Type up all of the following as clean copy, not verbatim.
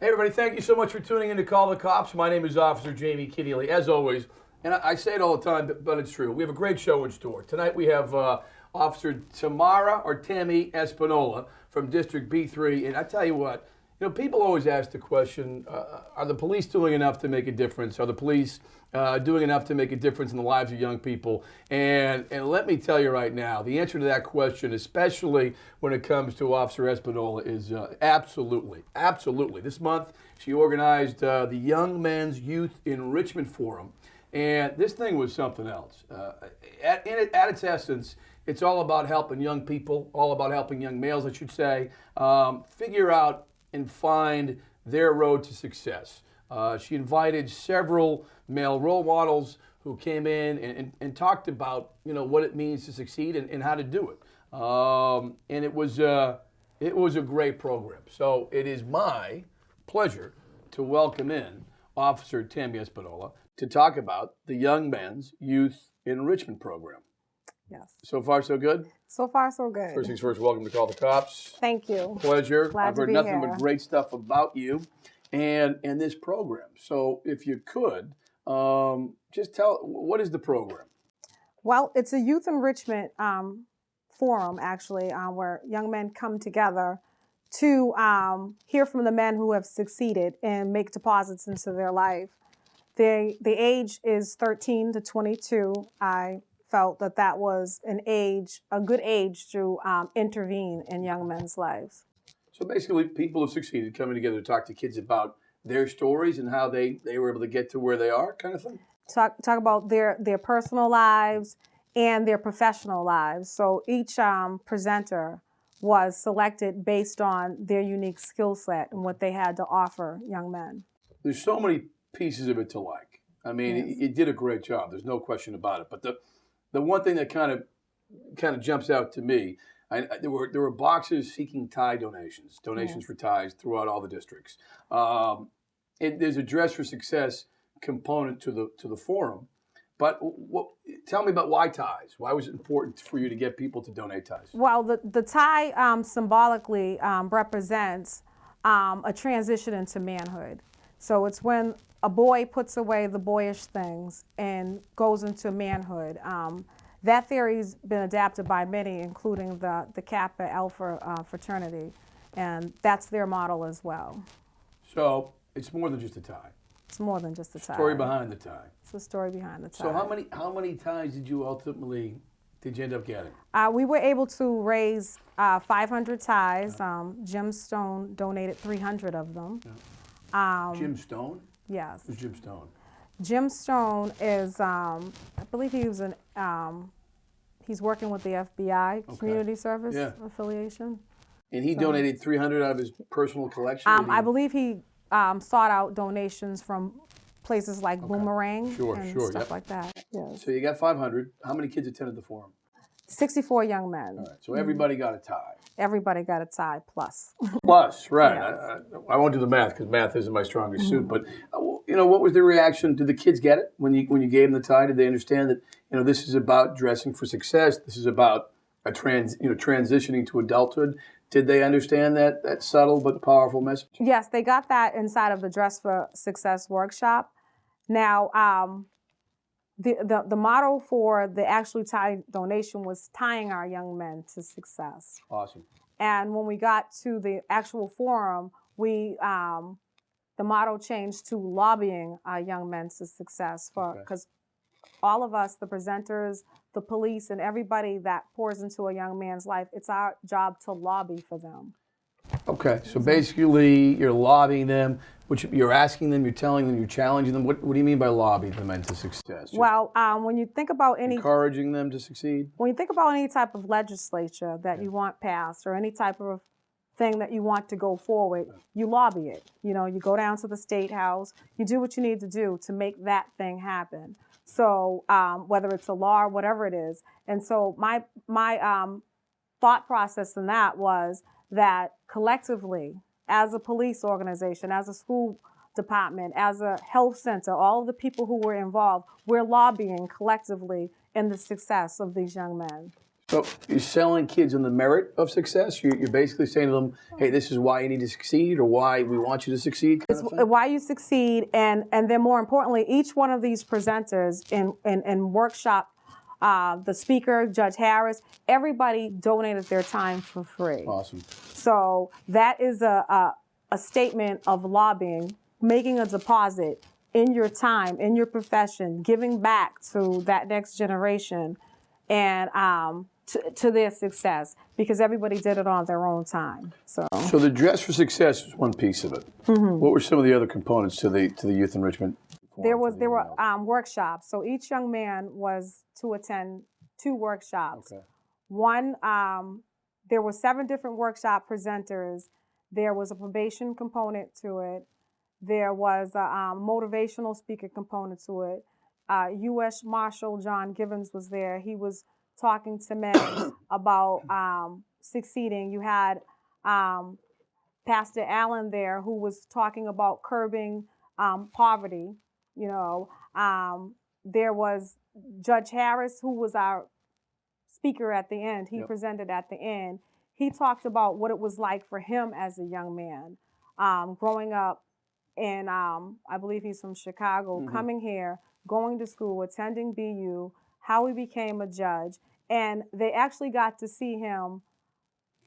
Hey, everybody, thank you so much for tuning in to Call the Cops. My name is Officer Jamie Keneally, as always. And I say it all the time, but it's true. We have a great show in store. Tonight we have Officer Tamara or Tammy Espinola from District B3. And I tell you what, people always ask the question, are the police doing enough to make a difference? Are the police doing enough to make a difference in the lives of young people? And let me tell you right now, the answer to that question, especially when it comes to Officer Espinola, is absolutely, absolutely. This month, she organized the Young Men's Youth Enrichment Forum. And this thing was something else. At its essence, it's all about helping young people, all about helping young males, I should say, figure out and find their road to success. She invited several male role models who came in and talked about what it means to succeed and how to do it. And it was a great program. So it is my pleasure to welcome in Officer Tammy Espinola to talk about the Young Men's Youth Enrichment Program. Yes. So far, so good? So far, so good. First things first, welcome to Call the Cops. Thank you. Pleasure. Glad I've to heard be nothing here. but great stuff about you and this program. So if you could, just tell, what is the program? Well, it's a youth enrichment forum, actually, where young men come together to hear from the men who have succeeded and make deposits into their life. The age is 13 to 22. I felt that was a good age to intervene in young men's lives. So basically, people have succeeded coming together to talk to kids about their stories and how they were able to get to where they are, kind of thing? Talk about their personal lives and their professional lives. So each presenter was selected based on their unique skill set and what they had to offer young men. There's so many pieces of it to like. I mean, Yes. it did a great job. There's no question about it. But the one thing that kind of jumps out to me, there were boxes seeking tie donations Yes. for ties throughout all the districts. There's a Dress for Success component to the forum. But tell me about why ties. Why was it important for you to get people to donate ties? Well, the tie symbolically represents a transition into manhood. So it's when a boy puts away the boyish things and goes into manhood. That theory's been adapted by many, including the Kappa Alpha fraternity, and that's their model as well. So it's more than just a tie. It's more than just a tie. Story behind the tie. It's the story behind the tie. So how many ties did you end up getting? We were able to raise 500 ties. Jim Stone donated 300 of them. Jim Stone? Yes. Who's Jim Stone? Jim Stone is, I believe he's working with the FBI, Community Service affiliation. And he donated 300 out of his personal collection? I believe he sought out donations from places like Boomerang and stuff like that. Yes. So you got 500. How many kids attended the forum? 64 young men. All right. So everybody got a tie. Everybody got a tie plus. Plus, right. Yes. I won't do the math because math isn't my strongest suit. But what was the reaction? Did the kids get it when you gave them the tie? Did they understand that this is about dressing for success? This is about transitioning to adulthood. Did they understand that subtle but powerful message? Yes, they got that inside of the Dress for Success workshop. Now, the model for the actual tie donation was tying our young men to success. Awesome. And when we got to the actual forum, the model changed to lobbying our young men to success because all of us, the presenters, the police, and everybody that pours into a young man's life, it's our job to lobby for them. Okay, so basically you're lobbying them, you're asking them, you're telling them, you're challenging them. What do you mean by lobbying them into success? Well, when you think about encouraging them to succeed? When you think about any type of legislature that you want passed or any type of thing that you want to go forward, you lobby it. You go down to the State House, you do what you need to do to make that thing happen. So whether it's a law or whatever it is. And so my thought process in that was that collectively, as a police organization, as a school department, as a health center, all of the people who were involved, we're lobbying collectively in the success of these young men. So you're selling kids on the merit of success. You're basically saying to them, "Hey, this is why you need to succeed, or why we want you to succeed." Kind of thing? Why you succeed, and then more importantly, each one of these presenters in workshop, the speaker, Judge Harris, everybody donated their time for free. Awesome. So that is a statement of lobbying, making a deposit in your time, in your profession, giving back to that next generation, and to their success, because everybody did it on their own time. So the Dress for Success was one piece of it. What were some of the other components to the youth enrichment? there were workshops. So each young man was to attend 2 workshops. Okay. One, there were 7 different workshop presenters. There was a probation component to it. There was a motivational speaker component to it. U.S. Marshal John Givens was there. He was talking to men about succeeding. You had Pastor Allen there, who was talking about curbing poverty. You know, there was Judge Harris, who was our speaker at the end. He presented at the end. He talked about what it was like for him as a young man, growing up in, I believe he's from Chicago, coming here, going to school, attending BU, how he became a judge. And they actually got to see him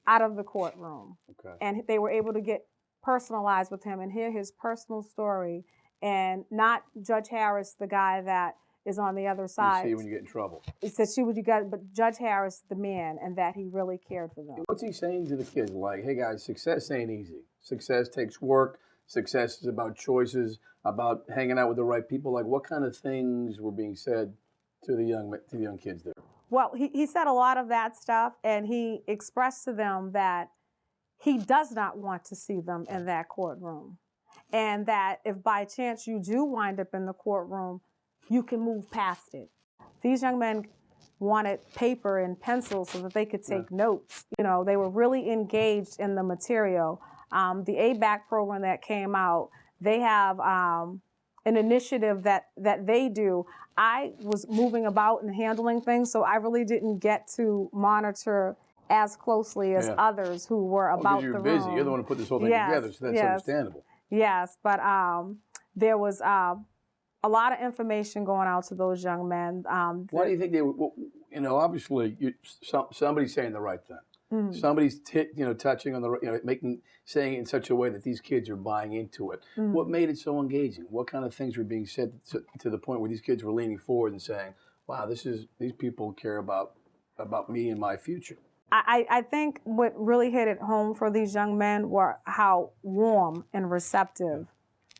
out of the courtroom. Okay. And they were able to get personalized with him and hear his personal story, and not Judge Harris, the guy that is on the other You side. see when you get in trouble. He said, "See what you got," but Judge Harris, the man, and that he really cared for them. What's he saying to the kids? Like, hey guys, success ain't easy. Success takes work. Success is about choices, about hanging out with the right people. Like, what kind of things were being said to the young kids there? Well, he said a lot of that stuff, and he expressed to them that he does not want to see them in that courtroom. And that if by chance you do wind up in the courtroom, you can move past it. These young men wanted paper and pencils so that they could take notes. You know, they were really engaged in the material. The ABAC program that came out, they have an initiative that they do. I was moving about and handling things, so I really didn't get to monitor as closely as others who were about you're the busy. room. You're the one who put this whole thing together, so that's understandable. Yes, but there was a lot of information going out to those young men. Why do you think they were? Well, you know, obviously, somebody's saying the right thing. Somebody's touching on the saying it in such a way that these kids are buying into it. What made it so engaging? What kind of things were being said to the point where these kids were leaning forward and saying, "Wow, these people care about me and my future." I think what really hit it home for these young men were how warm and receptive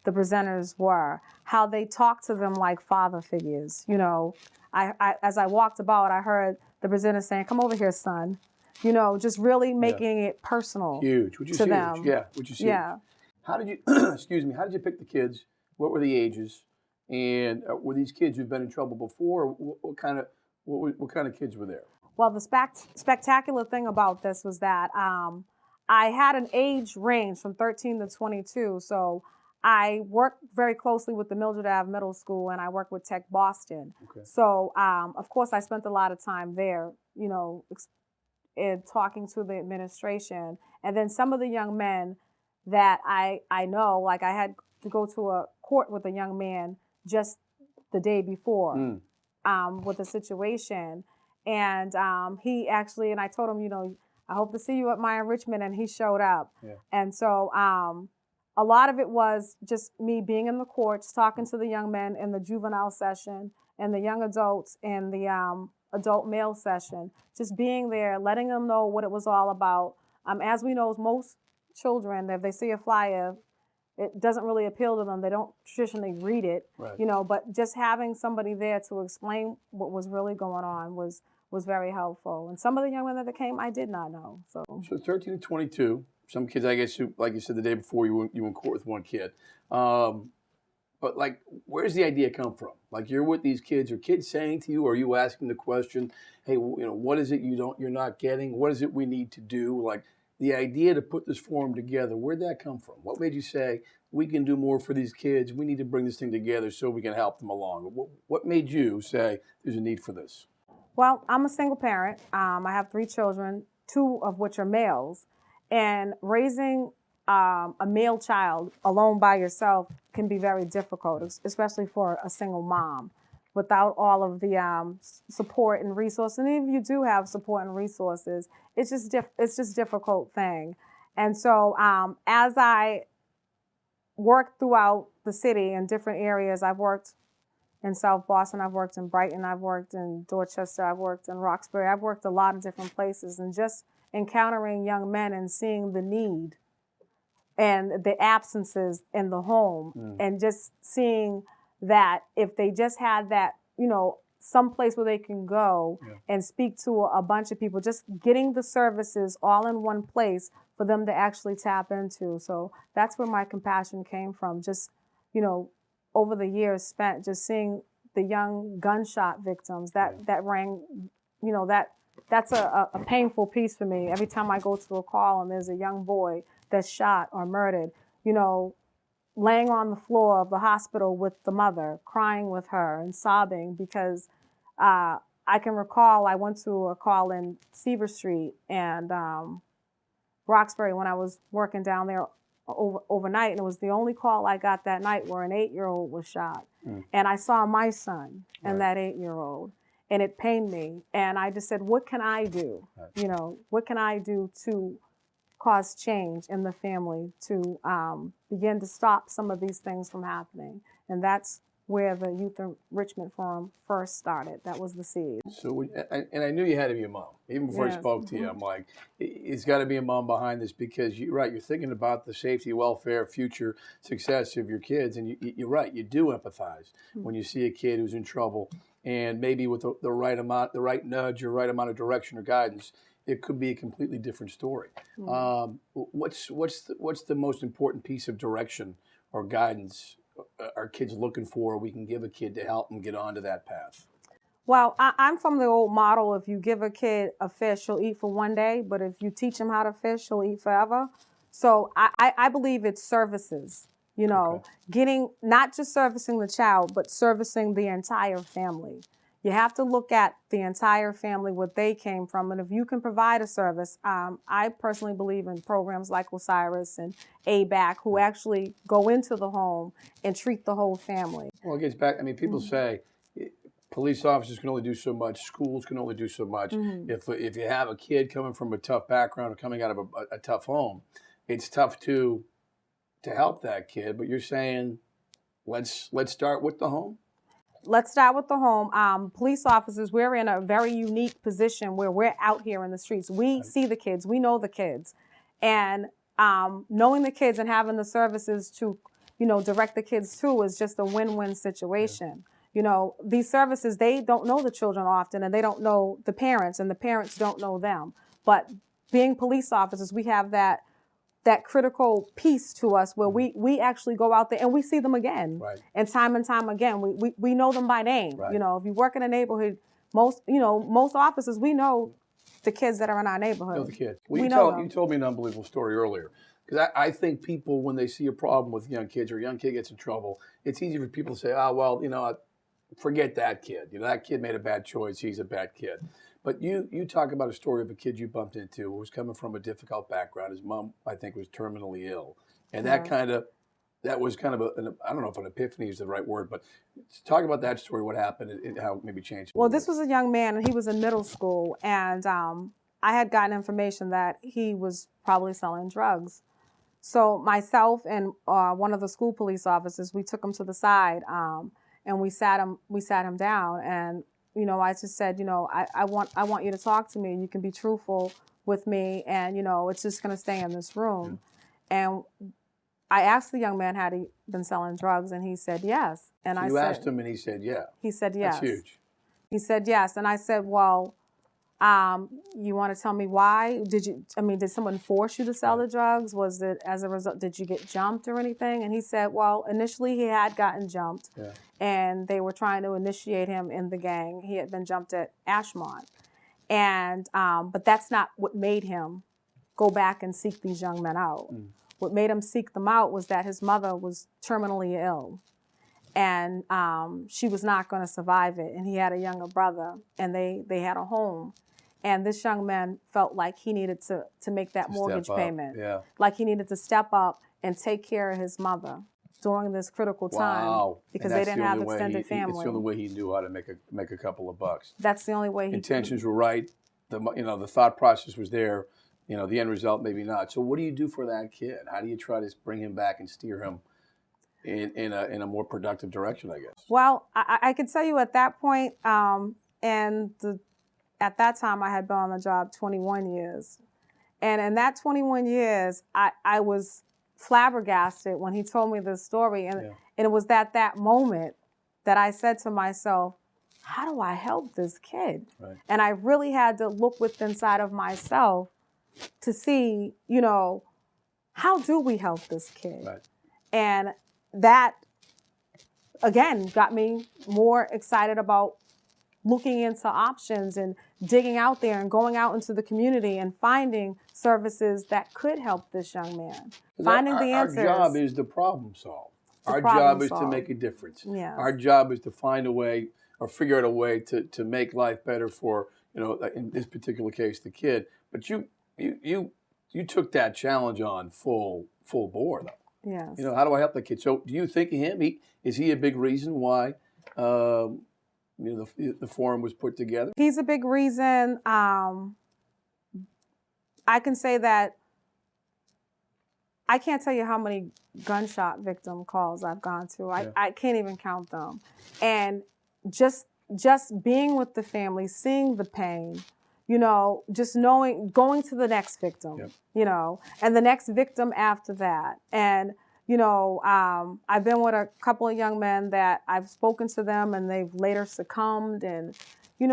the presenters were, how they talked to them like father figures. You know, as I walked about, I heard the presenter saying, "Come over here, son." You know, just really making it personal. Huge. Which is to huge. them. Yeah, which is huge. Yeah. How did you, excuse me, how did you pick the kids? What were the ages? And were these kids who've been in trouble before? What kind of kids were there? Well, the spectacular thing about this was that I had an age range from 13 to 22. So I worked very closely with the Mildred Ave Middle School, and I worked with Tech Boston. Okay. So, of course, I spent a lot of time there, you know, in talking to the administration. And then some of the young men that I know, like I had to go to a court with a young man just the day before with a situation. And he actually, and I told him, you know, I hope to see you at my enrichment, and he showed up. Yeah. And so a lot of it was just me being in the courts, talking to the young men in the juvenile session and the young adults in the adult male session, just being there, letting them know what it was all about. As we know, most children, if they see a flyer, it doesn't really appeal to them. They don't traditionally read it, you know, but just having somebody there to explain what was really going on was very helpful. And some of the young men that came, I did not know. So 13 to 22. Some kids, I guess, like you said the day before, you were in court with one kid. But like, where's the idea come from? Like, you're with these kids. Are kids saying to you, or are you asking the question, hey, you know, what is it you're not getting? What is it we need to do? Like, the idea to put this forum together, where'd that come from? What made you say, we can do more for these kids, we need to bring this thing together so we can help them along? What made you say there's a need for this? Well, I'm a single parent. I have 3 children, 2 of which are males. And raising a male child alone by yourself can be very difficult, especially for a single mom, without all of the support and resources. And even if you do have support and resources, it's just difficult thing. And so as I worked throughout the city in different areas, I've worked in South Boston, I've worked in Brighton, I've worked in Dorchester, I've worked in Roxbury, I've worked a lot of different places, and just encountering young men and seeing the need and the absences in the home, and just seeing that if they just had that, some place where they can go and speak to a bunch of people, just getting the services all in one place for them to actually tap into. So that's where my compassion came from. Just, over the years spent just seeing the young gunshot victims that rang, that's a painful piece for me. Every time I go to a call and there's a young boy that's shot or murdered, laying on the floor of the hospital with the mother, crying with her and sobbing because I can recall I went to a call in Seaver Street and Roxbury when I was working down there overnight, and it was the only call I got that night where an 8-year-old was shot. And I saw my son and that 8-year-old, and it pained me. And I just said, what can I do? What can I do to cause change in the family to begin to stop some of these things from happening? And that's where the Youth Enrichment Forum first started. That was the seed. So, and I knew you had to be a mom. Even before I spoke to you, I'm like, it's got to be a mom behind this, because you're right. You're thinking about the safety, welfare, future success of your kids, and you're right. You do empathize when you see a kid who's in trouble, and maybe with the right amount, the right nudge, or right amount of direction or guidance, it could be a completely different story. What's the most important piece of direction or guidance are kids looking for, we can give a kid to help them get onto that path? Well, I'm from the old model, if you give a kid a fish, he'll eat for one day, but if you teach him how to fish, he'll eat forever. So I believe it's services, getting, not just servicing the child, but servicing the entire family. You have to look at the entire family, what they came from. And if you can provide a service, I personally believe in programs like Osiris and ABAC, who actually go into the home and treat the whole family. Well, it gets back, people say police officers can only do so much, schools can only do so much. If you have a kid coming from a tough background or coming out of a tough home, it's tough to help that kid. But you're saying, let's start with the home? Let's start with the home. Police officers, we're in a very unique position where we're out here in the streets. We see the kids, we know the kids. And knowing the kids and having the services to, direct the kids to is just a win-win situation. These services, they don't know the children often, and they don't know the parents, and the parents don't know them. But being police officers, we have that critical piece to us where we actually go out there and we see them again. And time again, we know them by name. If you work in a neighborhood, most officers, we know the kids that are in our neighborhood. Know the kids. You told me an unbelievable story earlier. Because I think people, when they see a problem with young kids or a young kid gets in trouble, it's easy for people to say, forget that kid. That kid made a bad choice. He's a bad kid. But you talk about a story of a kid you bumped into who was coming from a difficult background. His mom, I think, was terminally ill. And that was kind of I don't know if an epiphany is the right word, but talk about that story, what happened, and how it maybe changed. Well, this was a young man, and he was in middle school. And I had gotten information that he was probably selling drugs. So myself and one of the school police officers, we took him to the side, and we sat him down, and I just said, I want you to talk to me. You can be truthful with me, and it's just going to stay in this room. And I asked the young man had he been selling drugs, and he said yes. And so you asked him, and he said yeah. He said yes. That's huge. He said yes, and I said, well, you want to tell me why? Did someone force you to sell the drugs? Was it as a result, did you get jumped or anything? And he said, well, initially he had gotten jumped, and they were trying to initiate him in the gang. He had been jumped at Ashmont. And, but that's not what made him go back and seek these young men out. What made him seek them out was that his mother was terminally ill. and she was not going to survive it. And he had a younger brother, and they had a home. And this young man felt like he needed to make that mortgage payment. Yeah. Like he needed to step up and take care of his mother during this critical time. Wow. Because they didn't have extended family. It's the only way he knew how to make a couple of bucks. That's the only way he Intentions were right. The thought process was there. The end result maybe not. So what do you do for that kid? How do you try to bring him back and steer him in a more productive direction, I guess? Well, I could tell you at that point, at that time I had been on the job 21 years. And in that 21 years, I was flabbergasted when he told me this story. And it was at that moment that I said to myself, how do I help this kid? Right. And I really had to look within inside of myself to see, how do we help this kid? Right. And that, again, got me more excited about looking into options and digging out there and going out into the community and finding services that could help this young man. Finding the answers. Our job is to problem solve. Our job is to make a difference. Yes. Our job is to find a way or figure out a way to make life better for, in this particular case, the kid. But you took that challenge on full bore, though. Yes. How do I help the kid? So do you think of him? Is he a big reason why the forum was put together? He's a big reason. I can say that I can't tell you how many gunshot victim calls I've gone to. I can't even count them. And just being with the family, seeing the pain, just knowing, going to the next victim, and the next victim after that. And, I've been with a couple of young men that I've spoken to them and they've later succumbed. And,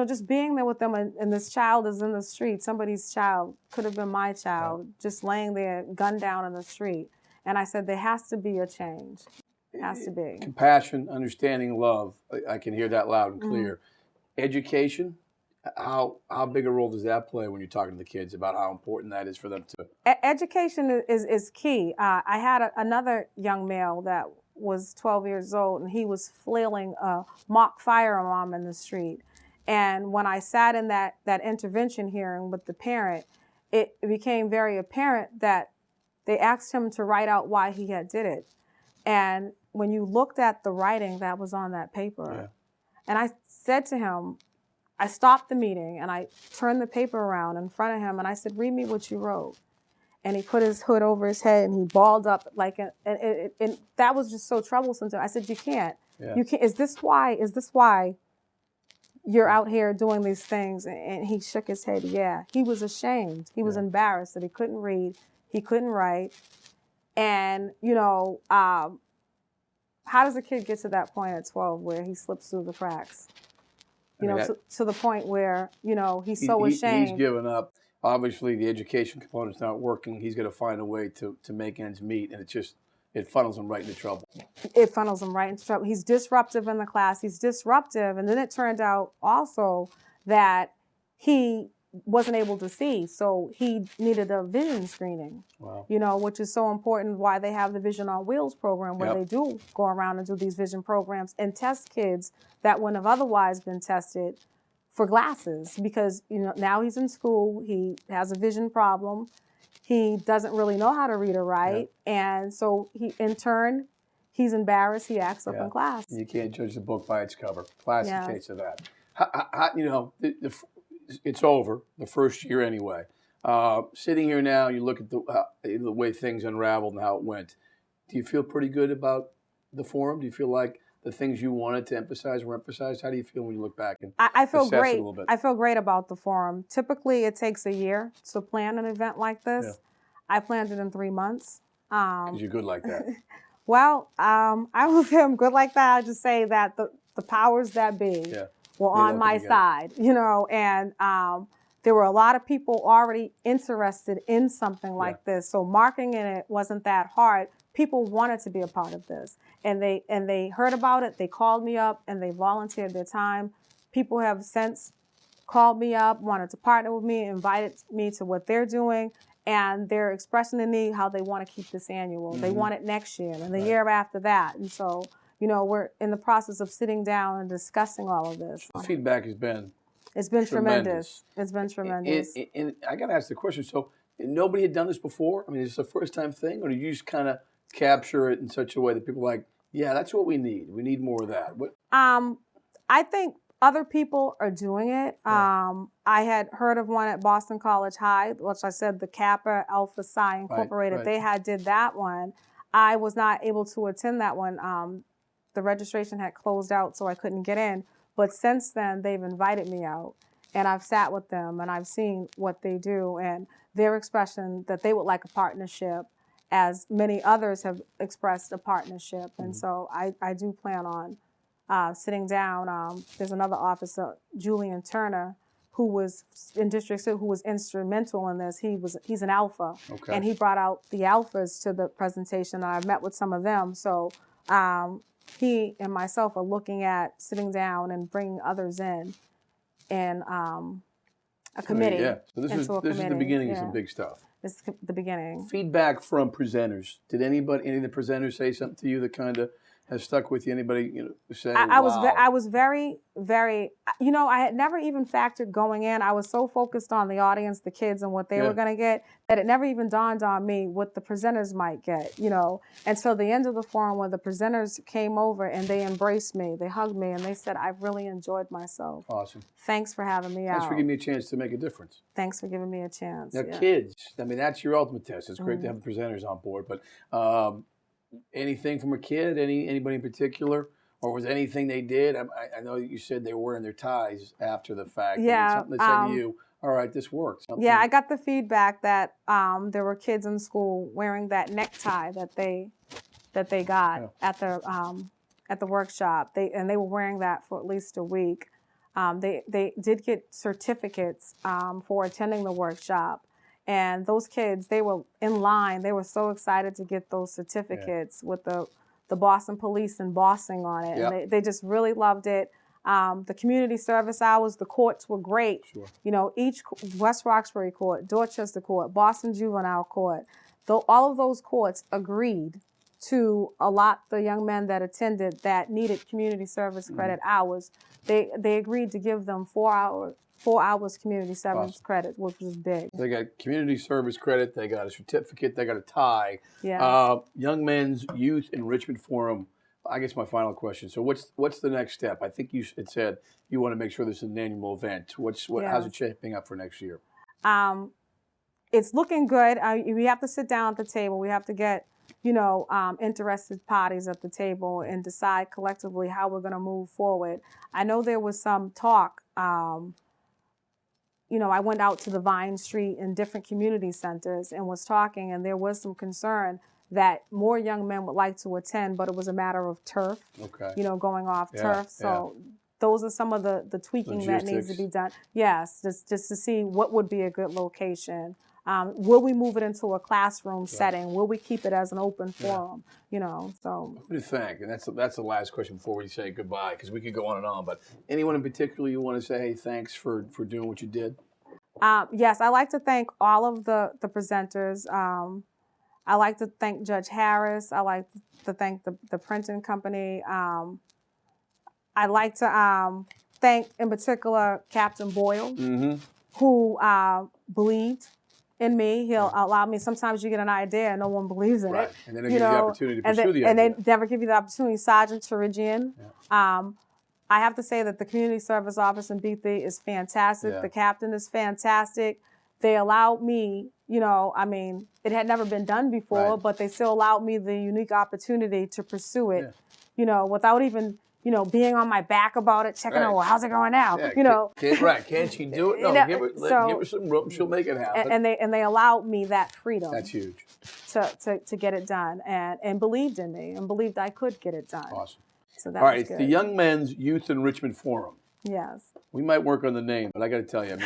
just being there with them, and this child is in the street. Somebody's child, could have been my child, just laying there, gunned down in the street. And I said, there has to be a change. It has to be. Compassion, understanding, love. I can hear that loud and clear. Education, how big a role does that play when you're talking to the kids about how important that is for them to? Education is key. I had another young male that was 12 years old, and he was flailing a mock firearm in the street. And when I sat in that intervention hearing with the parent, it became very apparent that they asked him to write out why he had did it. And when you looked at the writing that was on that paper, and I said to him, I stopped the meeting and I turned the paper around in front of him and I said, read me what you wrote. And he put his hood over his head and he balled up and that was just so troublesome to him. I said, you can't. Yeah. You can't. Is this why you're out here doing these things? And he shook his head. Yeah. He was ashamed. He was embarrassed that he couldn't read. He couldn't write. And, how does a kid get to that point at 12 where he slips through the cracks? To the point where, he's so ashamed. He's given up. Obviously, the education component's not working. He's going to find a way to make ends meet, and it funnels him right into trouble. It funnels him right into trouble. He's disruptive in the class. He's disruptive. And then it turned out also that he wasn't able to see, so he needed a vision screening. Wow. Which is so important, why they have the Vision on Wheels program, where they do go around and do these vision programs and test kids that wouldn't have otherwise been tested for glasses, because now he's in school, he has a vision problem, he doesn't really know how to read or write, and so he's embarrassed, he acts up in class. You can't judge the book by its cover. Classic case of that. It's over, the first year anyway. Sitting here now, you look at the way things unraveled and how it went. Do you feel pretty good about the forum? Do you feel like the things you wanted to emphasize were emphasized? How do you feel when you look back and I feel assess great. it a little bit? I feel great about the forum. Typically, it takes a year to plan an event like this. Yeah. I planned it in 3 months. Because you're good like that. Well, I will say I'm good like that. I just say that the powers that be were on my side, and there were a lot of people already interested in something like this. So marketing it wasn't that hard. People wanted to be a part of this, and they heard about it. They called me up and they volunteered their time. People have since called me up, wanted to partner with me, invited me to what they're doing, and they're expressing to me how they want to keep this annual. They want it next year and the year after that. And so, we're in the process of sitting down and discussing all of this. The feedback has been It's been tremendous. tremendous. It's been tremendous. And I got to ask the question. So nobody had done this before? I mean, is this a first-time thing, or do you just kind of capture it in such a way that people are like, yeah, that's what we need. We need more of that. What? I think other people are doing it. Yeah. I had heard of one at Boston College High, which I said the Kappa Alpha Psi Incorporated. right. They did that one. I was not able to attend that one. The registration had closed out, so I couldn't get in. But since then, they've invited me out, and I've sat with them, and I've seen what they do, and their expression that they would like a partnership, as many others have expressed a partnership. And so I do plan on sitting down. There's another officer, Julian Turner, who was in District 2, who was instrumental in this. He's an alpha, and he brought out the alphas to the presentation. I've met with some of them, so he and myself are looking at sitting down and bringing others in a committee. Yeah. So this is the beginning of some big stuff. It's the beginning. Feedback from presenters. Did any of the presenters say something to you that kind of has stuck with you? Anybody, say, I wow. was very, very, I had never even factored going in. I was so focused on the audience, the kids, and what they were going to get, that it never even dawned on me what the presenters might get, Until the end of the forum, when the presenters came over and they embraced me, they hugged me, and they said, "I've really enjoyed myself. Awesome. Thanks for having me out. Thanks for giving me a chance to make a difference." Thanks for giving me a chance. Now, kids, I mean, that's your ultimate test. It's great to have the presenters on board, but anything from a kid, anybody in particular, or was anything they did? I know you said they were wearing their ties after the fact. Yeah. Something that said to you, all right, this worked. Something. Yeah, I got the feedback that there were kids in school wearing that necktie that they got at the workshop. They were wearing that for at least a week. They did get certificates for attending the workshop. And those kids, they were in line. They were so excited to get those certificates with the Boston Police embossing on it. And they just really loved it. The community service hours, the courts were great. Sure. Each West Roxbury Court, Dorchester Court, Boston Juvenile Court, all of those courts agreed to allot the young men that attended that needed community service credit hours. They agreed to give them 4 hours community service credit, which was big. They got community service credit. They got a certificate. They got a tie. Yes. Young Men's Youth Enrichment Forum. I guess my final question. So what's the next step? I think it said you want to make sure this is an annual event. How's it shaping up for next year? It's looking good. We have to sit down at the table. We have to get interested parties at the table and decide collectively how we're going to move forward. I know there was some talk. I went out to the Vine Street and different community centers and was talking, and there was some concern that more young men would like to attend, but it was a matter of turf, going off turf. So those are some of the tweaking that needs to be done. Yes, just to see what would be a good location. Will we move it into a classroom setting? Will we keep it as an open forum? So. What do you think? And that's the last question before we say goodbye, because we could go on and on. But anyone in particular you want to say, hey, thanks for doing what you did? Yes, I like to thank all of the presenters. I like to thank Judge Harris. I like to thank the printing company. I like to thank, in particular, Captain Boyle, who believed in me. He'll allow me. Sometimes you get an idea and no one believes in it. And then they give you the opportunity to pursue the idea. And they never give you the opportunity. Sergeant Terigian. I have to say that the community service office in Beatty is fantastic. The captain is fantastic. They allowed me, it had never been done before, but they still allowed me the unique opportunity to pursue it, without even, being on my back about it, checking out, well, how's it going now? Can't she do it? No, give her some room. She'll make it happen. And they allowed me that freedom. That's huge. To get it done and believed in me and believed I could get it done. Awesome. So that all right, was it's good. the Young Men's Youth Enrichment Forum. Yes. We might work on the name, but I got to tell you,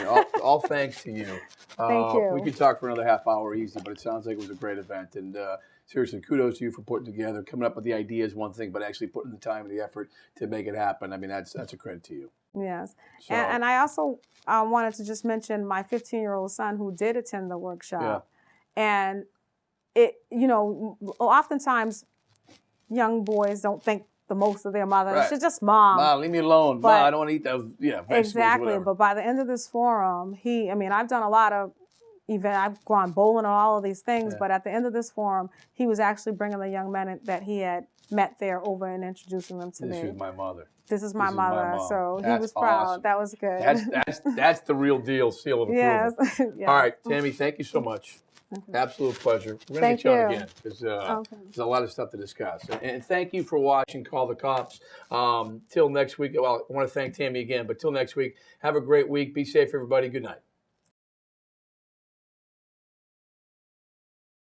all thanks to you. Thank you. We could talk for another half hour easy, but it sounds like it was a great event. And seriously, kudos to you for putting together, coming up with the idea is one thing, but actually putting the time and the effort to make it happen. I mean, that's a credit to you. Yes. So, and I also wanted to just mention my 15-year-old son who did attend the workshop. And it, oftentimes young boys don't think the most of their mother. Right. She's just mom. Ma, leave me alone. But- Ma, I don't want to eat those, vegetables. Exactly. Whatever. But by the end of this forum, I've done a lot of I've gone bowling and all of these things, but at the end of this forum, he was actually bringing the young men that he had met there over and introducing them to me. This is my mother. This is my mother. mom. So That's he was proud. awesome. That was good. That's the real deal. Seal of approval. Yes. Yes. All right, Tammy, thank you so much. Absolute pleasure. We're going to Thank get you on you. again because there's a lot of stuff to discuss. And thank you for watching Call the Cops. Till next week. Well, I want to thank Tammy again, but till next week, have a great week. Be safe, everybody. Good night.